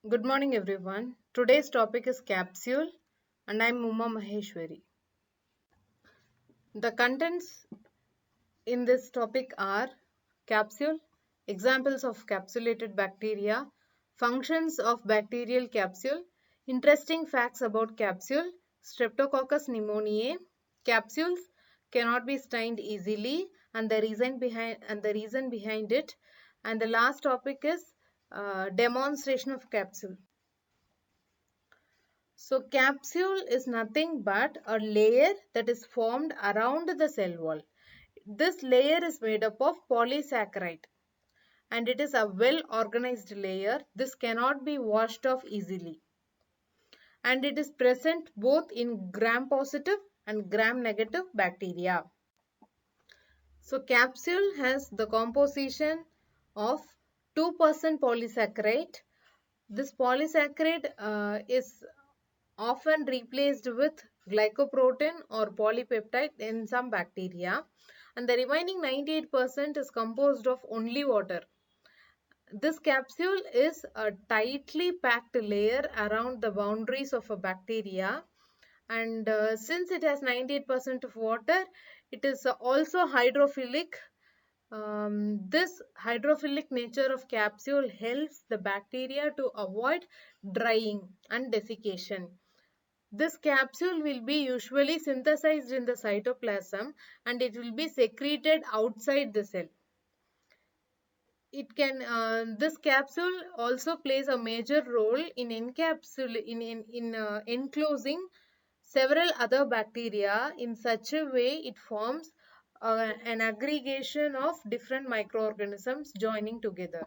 Good morning, everyone. Today's topic is capsule, and I'm Uma Maheshwari. The contents in this topic are capsule, examples of capsulated bacteria, functions of bacterial capsule, interesting facts about capsule, Streptococcus pneumoniae, capsules cannot be stained easily, and the reason behind it, and the last topic is demonstration of capsule. So capsule is nothing but a layer that is formed around the cell wall. This layer is made up of polysaccharide and it is a well organized layer. This cannot be washed off easily and it is present both in gram positive and gram negative bacteria. So capsule has the composition of 2% polysaccharide. This polysaccharide is often replaced with glycoprotein or polypeptide in some bacteria, and the remaining 98% is composed of only water. This capsule is a tightly packed layer around the boundaries of a bacteria, and since it has 98% of water, it is also hydrophilic. This hydrophilic nature of capsule helps the bacteria to avoid drying and desiccation. This capsule will be usually synthesized in the cytoplasm and it will be secreted outside the cell. This capsule also plays a major role in enclosing several other bacteria. In such a way it forms an aggregation of different microorganisms joining together.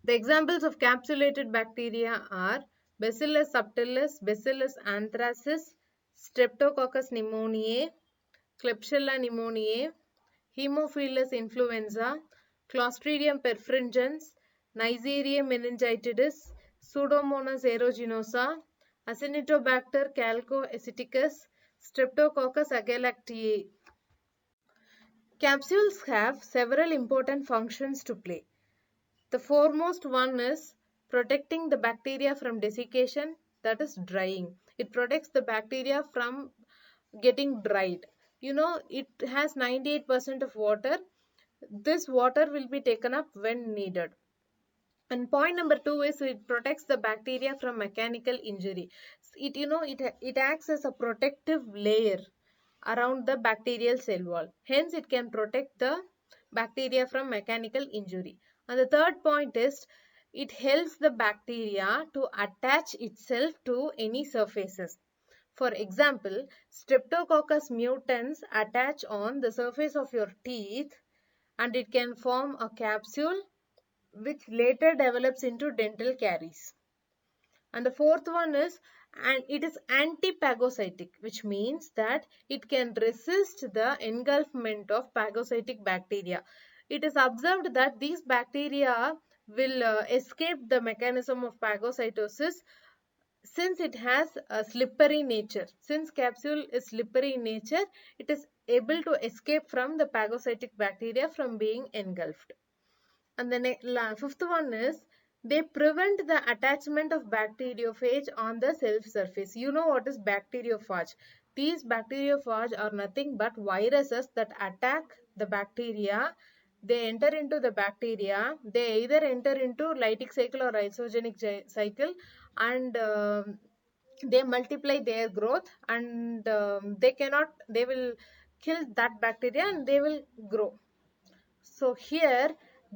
The examples of capsulated bacteria are Bacillus subtilis, Bacillus anthracis, Streptococcus pneumoniae, Klebsiella pneumoniae, Haemophilus influenza, Clostridium perfringens, Neisseria meningitidis, Pseudomonas aeruginosa, Acinetobacter chalcoaceticus, Streptococcus agalactiae. Capsules have several important functions to play. The foremost one is protecting the bacteria from desiccation, that is drying. It protects the bacteria from getting dried. It has 98% of water. This water will be taken up when needed. And point number two is it protects the bacteria from mechanical injury. It acts as a protective layer around the bacterial cell wall. Hence, it can protect the bacteria from mechanical injury. And the third point is it helps the bacteria to attach itself to any surfaces. For example, Streptococcus mutans attach on the surface of your teeth and it can form a capsule which later develops into dental caries. And the fourth one is, and it is antiphagocytic, which means that it can resist the engulfment of phagocytic bacteria. It is observed that these bacteria will escape the mechanism of phagocytosis since it has a slippery nature. Since capsule is slippery in nature, it is able to escape from the phagocytic bacteria from being engulfed. And the fifth one is they prevent the attachment of bacteriophage on the cell surface. You know what is bacteriophage? These bacteriophage are nothing but viruses that attack the bacteria. They enter into the bacteria. They either enter into lytic cycle or isogenic cycle and they multiply their growth and they will kill that bacteria and they will grow. So here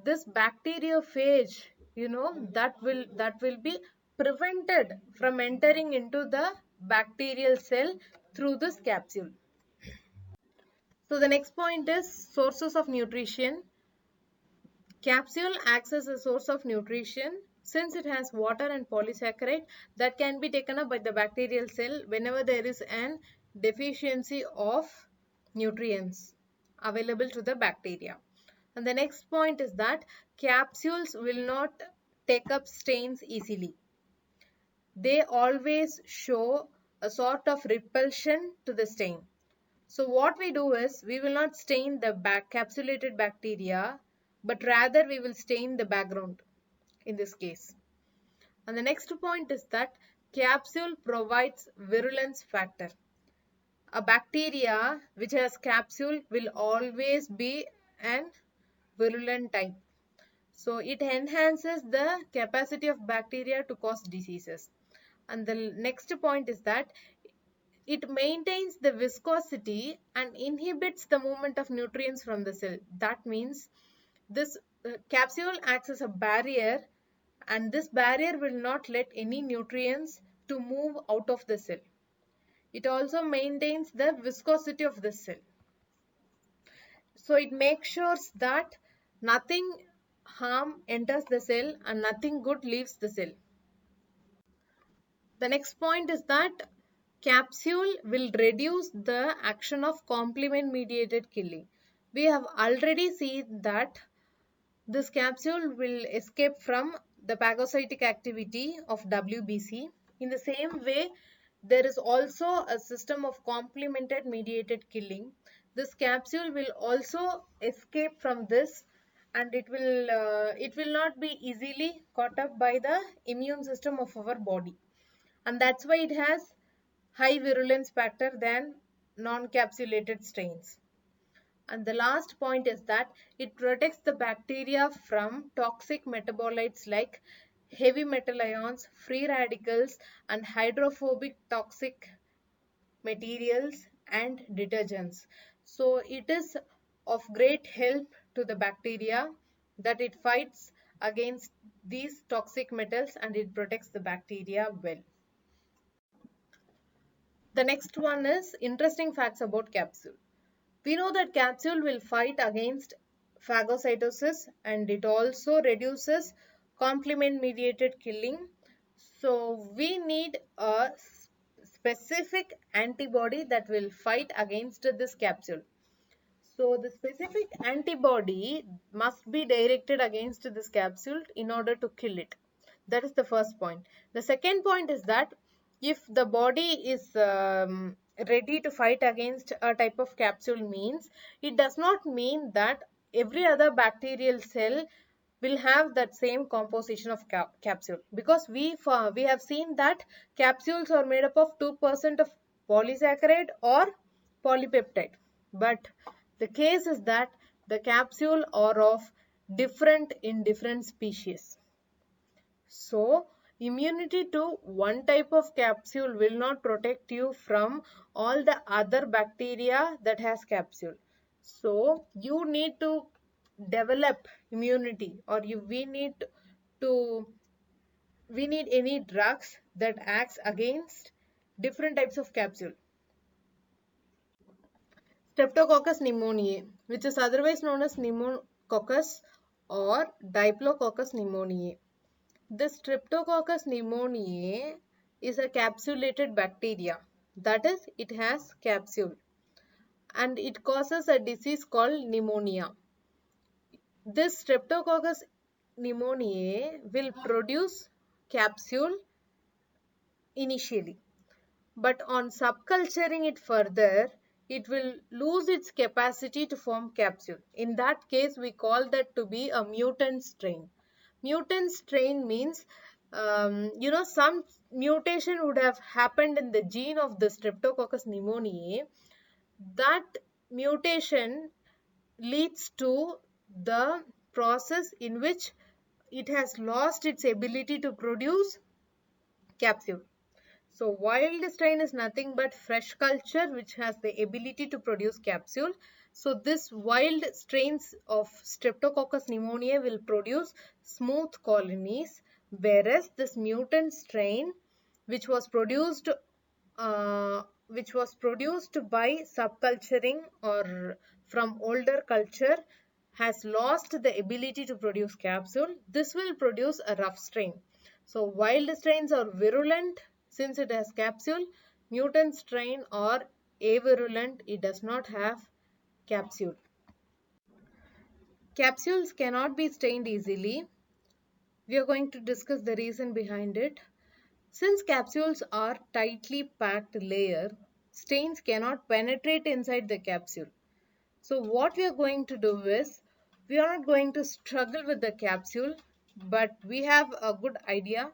this bacteriophage, that will be prevented from entering into the bacterial cell through this capsule. So the next point is sources of nutrition. Capsule acts as a source of nutrition since it has water and polysaccharide that can be taken up by the bacterial cell whenever there is an deficiency of nutrients available to the bacteria. And the next point is that capsules will not take up stains easily. They always show a sort of repulsion to the stain. So what we do is we will not stain the capsulated bacteria, but rather we will stain the background in this case. And the next point is that capsule provides virulence factor. A bacteria which has capsule will always be an virulent type. So it enhances the capacity of bacteria to cause diseases. And the next point is that it maintains the viscosity and inhibits the movement of nutrients from the cell. That means this capsule acts as a barrier, and this barrier will not let any nutrients to move out of the cell. It also maintains the viscosity of the cell. So it makes sure that nothing harm enters the cell and nothing good leaves the cell. The next point is that capsule will reduce the action of complement mediated killing. We have already seen that this capsule will escape from the phagocytic activity of WBC. In the same way, there is also a system of complemented mediated killing. This capsule will also escape from this, and it will not be easily caught up by the immune system of our body, and that's why it has high virulence factor than non-capsulated strains. And the last point is that it protects the bacteria from toxic metabolites like heavy metal ions, free radicals, and hydrophobic toxic materials and detergents. So it is of great help to the bacteria that it fights against these toxic metals and it protects the bacteria well. The next one is interesting facts about capsule. We know that capsule will fight against phagocytosis and it also reduces complement mediated killing. So we need a specific antibody that will fight against this capsule. So the specific antibody must be directed against this capsule in order to kill it. That is the first point. The second point is that if the body is ready to fight against a type of capsule means, it does not mean that every other bacterial cell will have that same composition of capsule, because we have seen that capsules are made up of 2% of polysaccharide or polypeptide, but the case is that the capsule are of different in different species. So immunity to one type of capsule will not protect you from all the other bacteria that has capsule. So you need to develop immunity, or to we need any drugs that acts against different types of capsule. Streptococcus pneumoniae, which is otherwise known as pneumococcus or Diplococcus pneumoniae. The Streptococcus pneumoniae is a capsulated bacteria. That is, it has capsule and it causes a disease called pneumonia. This Streptococcus pneumoniae will produce capsule initially, but on subculturing it further, it will lose its capacity to form capsule. In that case, we call that to be a mutant strain. Mutant strain means, some mutation would have happened in the gene of the Streptococcus pneumoniae. That mutation leads to the process in which it has lost its ability to produce capsule. So wild strain is nothing but fresh culture which has the ability to produce capsule. So this wild strains of Streptococcus pneumoniae will produce smooth colonies, whereas this mutant strain which was produced by subculturing or from older culture has lost the ability to produce capsule. This will produce a rough strain. So wild strains are virulent since it has capsule. Mutant strain are avirulent, it does not have capsule. Capsules cannot be stained easily. We are going to discuss the reason behind it. Since capsules are tightly packed layer, stains cannot penetrate inside the capsule. So what we are going to do is, we are not going to struggle with the capsule, but we have a good idea.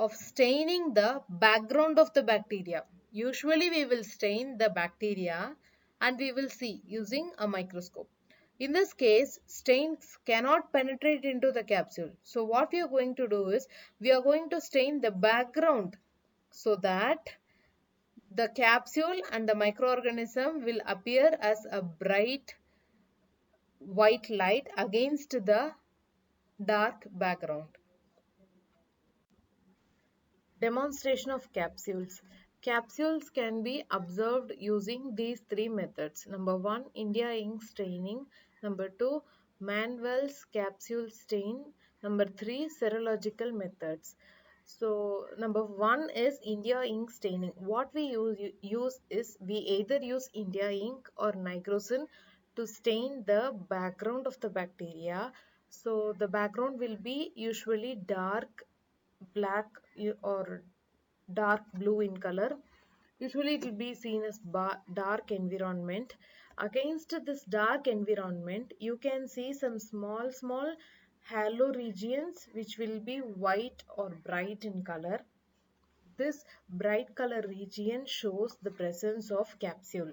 of staining the background of the bacteria. Usually we will stain the bacteria and we will see using a microscope. In this case, stains cannot penetrate into the capsule. So what we are going to do is, we are going to stain the background so that the capsule and the microorganism will appear as a bright white light against the dark background. Demonstration of capsules. Capsules can be observed using these three methods. Number one, India ink staining. Number two, Manuel's capsule stain. Number three, serological methods. So number one is India ink staining. What we use is, we either use India ink or nigrosin to stain the background of the bacteria. So the background will be usually dark black or dark blue in color. Usually it will be seen as dark environment. Against this dark environment, you can see some small halo regions which will be white or bright in color. This bright color region shows the presence of capsule.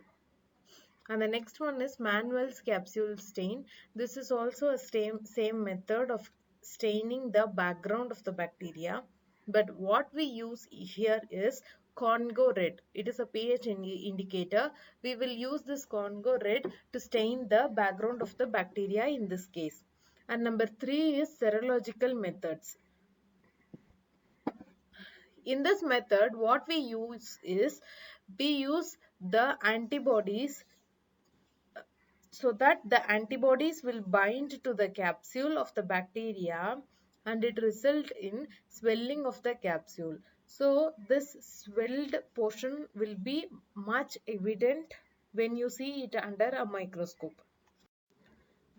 And the next one is Manuel's capsule stain. This is also a same method of staining the background of the bacteria. But what we use here is Congo red. It is a pH indicator. We will use this Congo red to stain the background of the bacteria in this case. And number three is serological methods. In this method, what we use is, we use the antibodies so that the antibodies will bind to the capsule of the bacteria and it result in swelling of the capsule. So this swelled portion will be much evident when you see it under a microscope.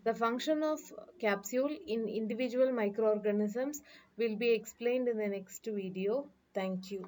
The function of capsule in individual microorganisms will be explained in the next video. Thank you.